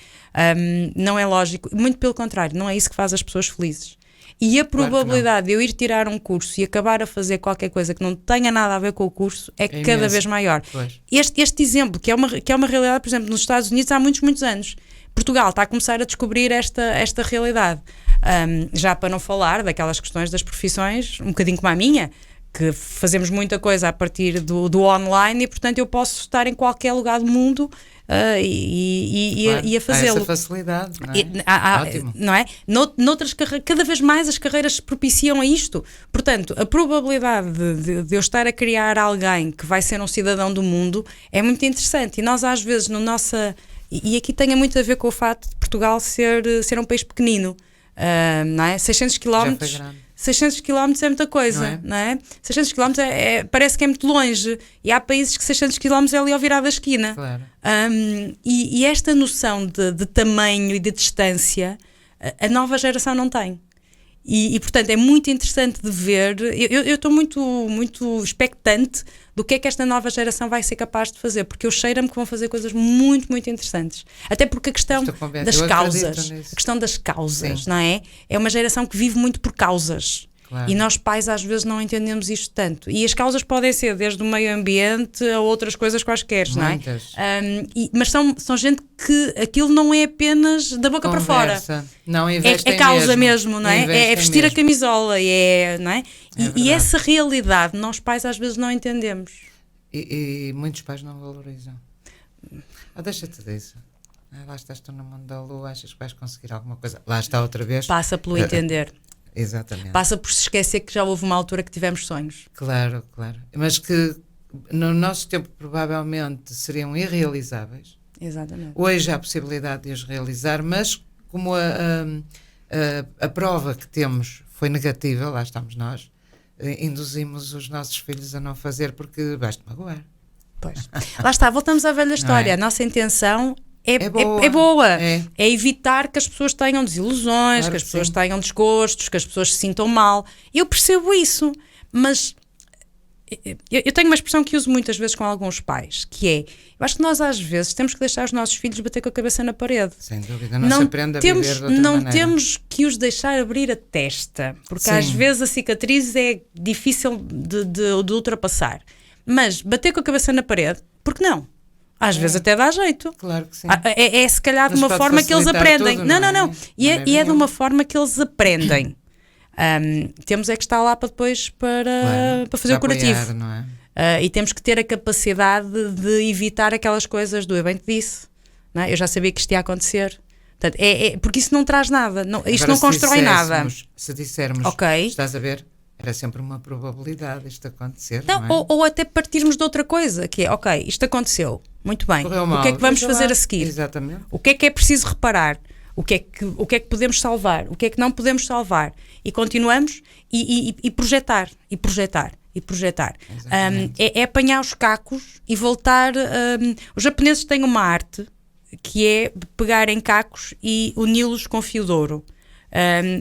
Não é lógico. Muito pelo contrário. Não é isso que faz as pessoas felizes. E a probabilidade de eu ir tirar um curso e acabar a fazer qualquer coisa que não tenha nada a ver com o curso é cada vez maior. Este exemplo, que é uma realidade, por exemplo, nos Estados Unidos há muitos anos. Portugal está a começar a descobrir esta realidade. Já para não falar daquelas questões das profissões, um bocadinho como a minha, que fazemos muita coisa a partir do online e, portanto, eu posso estar em qualquer lugar do mundo e a fazê-lo. Há essa facilidade, não é? Ótimo. Não é? Noutras cada vez mais as carreiras se propiciam a isto. Portanto, a probabilidade de eu estar a criar alguém que vai ser um cidadão do mundo é muito interessante. E nós, às vezes, e aqui tem muito a ver com o facto de Portugal ser um país pequenino, não é? 600 km. 600 km é muita coisa, não é? 600 km parece que é muito longe, e há países que 600 km é ali ao virar da esquina. Claro. E esta noção de tamanho e de distância a nova geração não tem. E portanto é muito interessante de ver. Eu estou muito expectante do que é que esta nova geração vai ser capaz de fazer, porque eu cheiro-me que vão fazer coisas muito, muito interessantes. Até porque a questão das causas, não é? É uma geração que vive muito por causas. Claro. E nós pais às vezes não entendemos isto tanto. E as causas podem ser desde o meio ambiente a outras coisas quaisquer, não é? Mas são gente que aquilo não é apenas da boca para fora. Não investem é causa mesmo, não é? É vestir a camisola, não é? E essa realidade nós pais às vezes não entendemos. E muitos pais não valorizam. Deixa-te disso. Lá estás tu no mundo da lua, achas que vais conseguir alguma coisa? Lá está outra vez. Passa pelo entender. Exatamente. Passa por se esquecer que já houve uma altura que tivemos sonhos. Claro. Mas que no nosso tempo provavelmente seriam irrealizáveis. Exatamente. Hoje há a possibilidade de os realizar, mas como a prova que temos foi negativa, lá estamos nós, induzimos os nossos filhos a não fazer porque vais-te magoar. Pois. Lá está, voltamos à velha história. A nossa intenção é boa. É evitar que as pessoas tenham desilusões, que as pessoas tenham desgostos, que as pessoas se sintam mal. Eu percebo isso, mas eu tenho uma expressão que uso muitas vezes com alguns pais, que é, eu acho que nós às vezes temos que deixar os nossos filhos bater com a cabeça na parede. Sem dúvida, não se aprende a viver de outra maneira. Não temos que os deixar abrir a testa, porque às vezes a cicatriz é difícil de ultrapassar. Mas bater com a cabeça na parede, por que não? Às vezes até dá jeito. Claro que sim. É se calhar de uma forma que eles aprendem. Tudo, não. E é de uma forma que eles aprendem. Temos é que estar lá para depois para fazer o curativo. Apoiar, não é? E temos que ter a capacidade de evitar aquelas coisas do eu bem te disse. Não é? Eu já sabia que isto ia acontecer. Portanto, porque isso não traz nada. Isto não constrói nada. Se dissermos, okay, estás a ver? Era sempre uma probabilidade isto acontecer. Não, não é? ou até partirmos de outra coisa, que é, ok, isto aconteceu, muito bem, o que é que vamos fazer a seguir? Exatamente. O que é preciso reparar? O que é que podemos salvar? O que é que não podemos salvar? E continuamos e projetar, e projetar, e projetar. É apanhar os cacos e voltar... os japoneses têm uma arte que é pegar em cacos e uni-los com fio de ouro.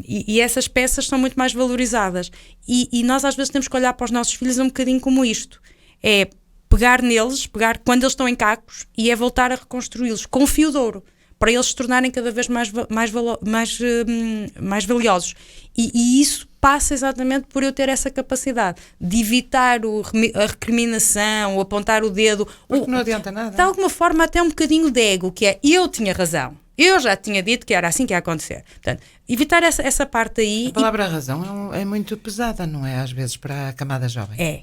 E essas peças são muito mais valorizadas e nós às vezes temos que olhar para os nossos filhos um bocadinho como isto, é pegar neles, pegar quando eles estão em cacos e é voltar a reconstruí-los com fio de ouro, para eles se tornarem cada vez mais valiosos e isso passa exatamente por eu ter essa capacidade de evitar a recriminação, o apontar o dedo, porque não adianta nada, de alguma forma até um bocadinho de ego, que é eu tinha razão. Eu já tinha dito que era assim que ia acontecer. Portanto, evitar essa parte aí... A palavra razão é muito pesada, não é? Às vezes para a camada jovem. É.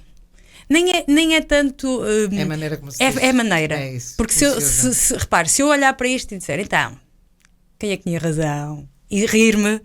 Nem é tanto... é a maneira como se diz. É a maneira. É isso. Porque repare, se eu olhar para isto e disser, então, quem é que tinha razão? E rir-me,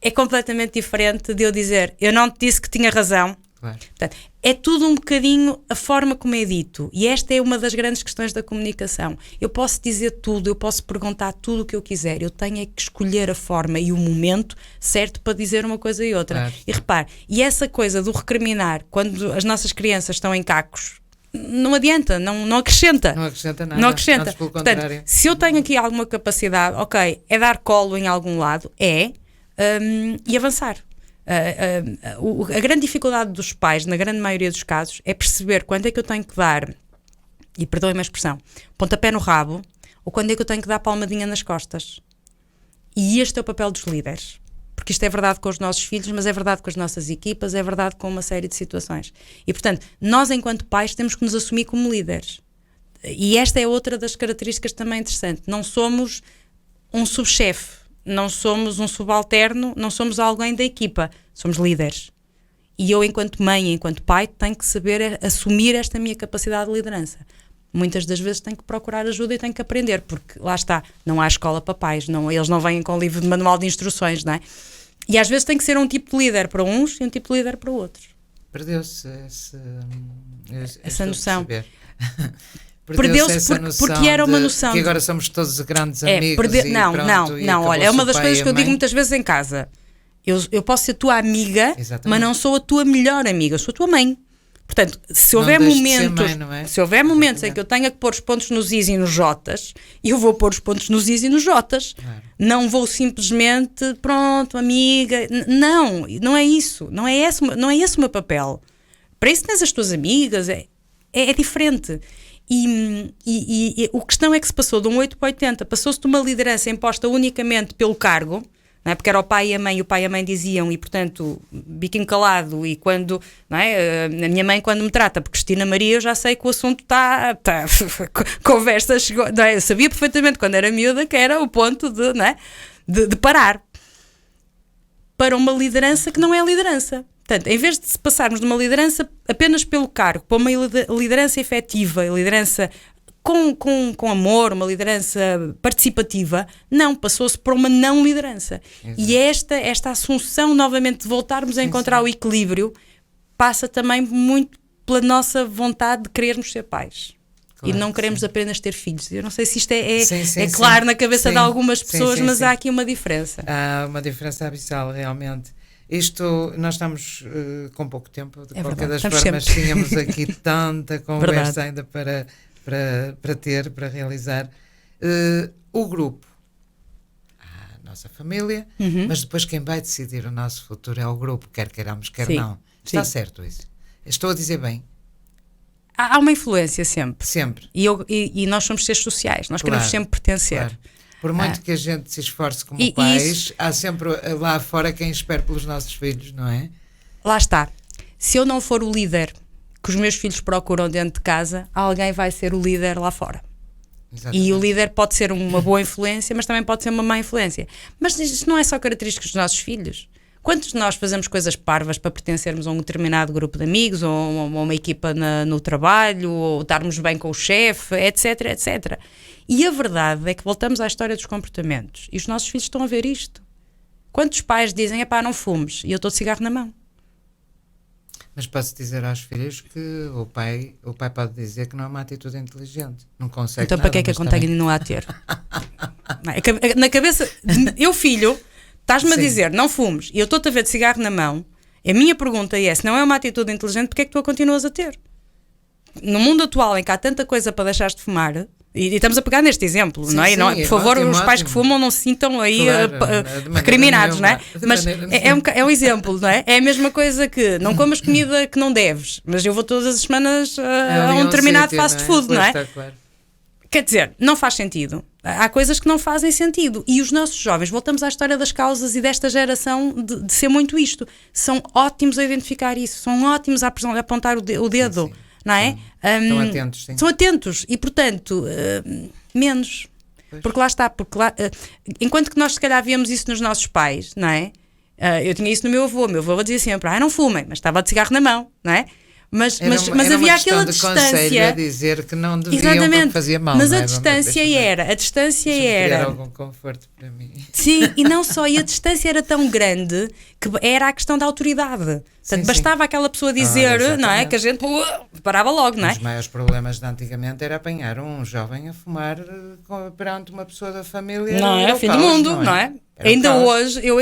é completamente diferente de eu dizer, eu não te disse que tinha razão, Claro. Portanto, é tudo um bocadinho a forma como é dito. E esta é uma das grandes questões da comunicação. Eu posso dizer tudo, eu posso perguntar tudo o que eu quiser. Eu tenho é que escolher a forma e o momento certo para dizer uma coisa e outra. Claro. E repare, e essa coisa do recriminar, quando as nossas crianças estão em cacos, não adianta, não acrescenta. Não acrescenta nada. Não acrescenta. Antes, pelo Portanto, contrário. se eu tenho aqui alguma capacidade, ok, é dar colo em algum lado, e avançar. A grande dificuldade dos pais, na grande maioria dos casos, é perceber quando é que eu tenho que dar, e perdoem-me a expressão, pontapé no rabo, ou quando é que eu tenho que dar palmadinha nas costas. E este é o papel dos líderes. Porque isto é verdade com os nossos filhos, mas é verdade com as nossas equipas, é verdade com uma série de situações. E, portanto, nós, enquanto pais, temos que nos assumir como líderes. E esta é outra das características também interessante. Não somos um subchefe, não somos um subalterno, não somos alguém da equipa, somos líderes. E eu, enquanto mãe, enquanto pai, tenho que saber assumir esta minha capacidade de liderança. Muitas das vezes tenho que procurar ajuda e tenho que aprender, porque lá está, não há escola para pais, eles não vêm com livro de manual de instruções, não é? E às vezes tem que ser um tipo de líder para uns e um tipo de líder para outros. Perdeu-se essa noção. Perdeu-se porque era uma noção. Que agora somos todos grandes amigos. Não, olha, é uma das coisas que eu digo muitas vezes em casa. Eu posso ser tua amiga, exatamente, mas não sou a tua melhor amiga, eu sou a tua mãe. Portanto, se houver momentos, se houver momentos em que eu tenha que pôr os pontos nos is e nos jotas, eu vou pôr os pontos nos is e nos jotas. Claro. Não vou simplesmente, pronto, amiga. Não é isso. Não é esse o meu papel. Para isso tens as tuas amigas, é diferente. E a questão é que se passou de um 8 para 80, passou-se de uma liderança imposta unicamente pelo cargo, não é? Porque era o pai e a mãe diziam, e portanto, biquinho calado, e quando, não é? A minha mãe quando me trata por Cristina Maria, eu já sei que o assunto está conversa chegou, não é? Eu sabia perfeitamente quando era miúda que era o ponto de, não é? de parar para uma liderança que não é liderança. Portanto, em vez de passarmos de uma liderança apenas pelo cargo para uma liderança efetiva, liderança com amor, uma liderança participativa, não, passou-se por uma não liderança. Exato. E esta assunção novamente de voltarmos a encontrar o equilíbrio passa também muito pela nossa vontade de querermos ser pais. Claro, e não queremos apenas ter filhos. Eu não sei se isto é claro na cabeça de algumas pessoas, mas há aqui uma diferença. Há uma diferença abissal, realmente. Isto, nós estamos com pouco tempo, de qualquer das formas tínhamos aqui tanta conversa ainda para realizar. O grupo, a nossa família, mas depois quem vai decidir o nosso futuro é o grupo, quer queiramos, quer não. Está certo isso? Estou a dizer bem? Há uma influência sempre. Sempre. E nós somos seres sociais, nós queremos sempre pertencer. Claro. Por muito que a gente se esforce como pais, há sempre lá fora quem espera pelos nossos filhos, não é? Lá está. Se eu não for o líder que os meus filhos procuram dentro de casa, alguém vai ser o líder lá fora. Exatamente. E o líder pode ser uma boa influência, mas também pode ser uma má influência. Mas isto não é só características dos nossos filhos. Quantos de nós fazemos coisas parvas para pertencermos a um determinado grupo de amigos, ou a uma equipa no trabalho, ou estarmos bem com o chefe, etc, etc. E a verdade é que voltamos à história dos comportamentos. E os nossos filhos estão a ver isto. Quantos pais dizem, não fumes, e eu estou de cigarro na mão? Mas posso dizer aos filhos que o pai pode dizer que não é uma atitude inteligente. Não consegue. Então para que é que eu continuo a ter? Na cabeça, eu filho, estás-me a dizer, não fumes, e eu estou-te a ver de cigarro na mão. A minha pergunta é, se não é uma atitude inteligente, porque é que tu a continuas a ter? No mundo atual, em que há tanta coisa para deixares de fumar, e estamos a pegar neste exemplo, não é? Por favor, os pais que fumam não se sintam aí recriminados, não é? Mas é um exemplo, não é? É a mesma coisa que não comas comida que não deves, mas eu vou todas as semanas a um determinado fast food, não é? Quer dizer, não faz sentido. Há coisas que não fazem sentido. E os nossos jovens, voltamos à história das causas e desta geração de ser muito isto. São ótimos a identificar isso, são ótimos a apontar o dedo. Sim. Não é? Estão atentos, sim. Estão atentos e, portanto, menos. Pois. Porque lá está. Enquanto que nós, se calhar, víamos isso nos nossos pais, não é? Eu tinha isso no meu avô. Meu avô dizia sempre, não fumem, mas estava de cigarro na mão, não é? Mas era havia aquela distância a dizer que não deviam porque fazia mal. Mas a distância era algum conforto para mim. Sim, e não só, e a distância era tão grande que era a questão da autoridade. Portanto, bastava aquela pessoa dizer, não é? Que a gente parava logo, não é? Os maiores problemas de antigamente era apanhar um jovem a fumar perante uma pessoa da família. Não é? Fim do mundo, não é? Ainda hoje, eu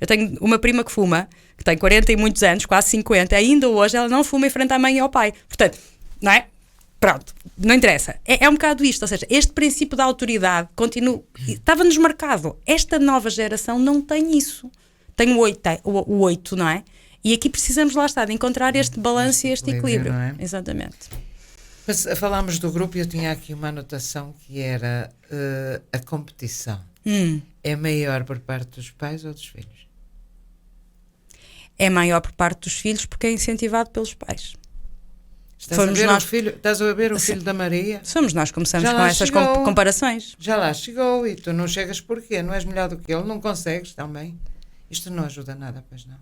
tenho uma prima que fuma, que tem 40 e muitos anos, quase 50, ainda hoje ela não fuma em frente à mãe e ao pai. Portanto, não é? Pronto, não interessa. É um bocado isto, ou seja, este princípio da autoridade continua, estava-nos marcado. Esta nova geração não tem isso. Tem o 8, não é? E aqui precisamos, lá está, de encontrar este balanço e este equilíbrio. Não é? Exatamente. Mas falámos do grupo e eu tinha aqui uma anotação que era a competição. É maior por parte dos pais ou dos filhos? É maior por parte dos filhos porque é incentivado pelos pais. Estás a ver o filho da Maria? Somos nós que começamos com essas comparações. Já lá chegou e tu não chegas porquê? Não és melhor do que ele? Não consegues também? Isto não ajuda nada, pois não?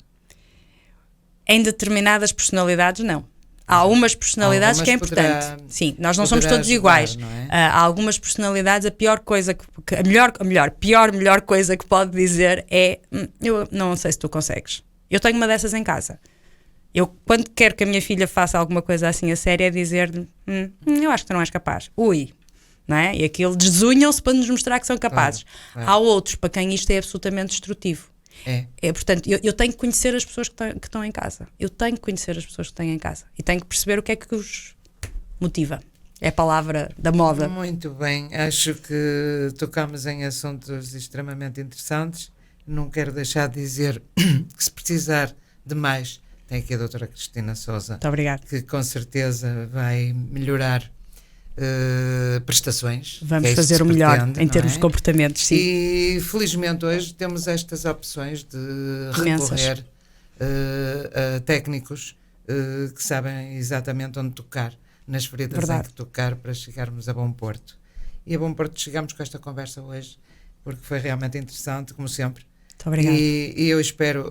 Em determinadas personalidades, não. Há algumas personalidades que é importante. Sim, nós não somos todos iguais. Há algumas personalidades, a pior coisa melhor coisa que pode dizer é eu não sei se tu consegues. Eu tenho uma dessas em casa. Eu, quando quero que a minha filha faça alguma coisa assim a sério, é dizer-lhe eu acho que tu não és capaz. Não é? E aquilo desunham-se para nos mostrar que são capazes. Claro. Há outros para quem isto é absolutamente destrutivo. Portanto, eu tenho que conhecer as pessoas que estão em casa. Eu tenho que conhecer as pessoas que têm em casa. E tenho que perceber o que é que os motiva. É a palavra da moda. Muito bem. Acho que tocamos em assuntos extremamente interessantes. Não quero deixar de dizer que se precisar de mais, tem aqui a doutora Cristina Sousa. Muito obrigada. Que com certeza vai melhorar prestações. Vamos fazer o melhor em termos de comportamentos, sim. E felizmente hoje temos estas opções de recorrer a técnicos que sabem exatamente onde tocar, nas feridas em que tocar, para chegarmos a bom porto. E a bom porto chegamos com esta conversa hoje, porque foi realmente interessante, como sempre. Muito obrigada. E eu espero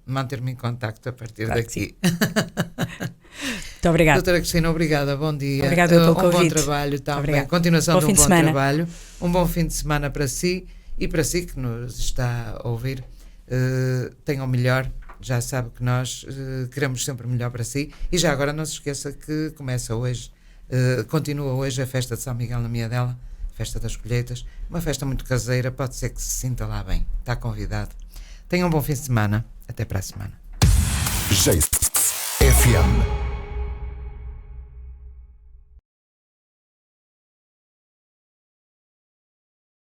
manter-me em contacto a partir daqui. Muito obrigada. Doutora Cristina, obrigada, bom dia. Obrigada pelo convite. Bom trabalho também. Continuação de um bom trabalho. Um bom fim de semana para si e para si que nos está a ouvir. Tenham o melhor. Já sabe que nós queremos sempre o melhor para si. E já agora não se esqueça que começa hoje, continua hoje a festa de São Miguel na Miadela, festa das colheitas, uma festa muito caseira, pode ser que se sinta lá bem. Está convidado. Tenham um bom fim de semana. Até para a semana. FM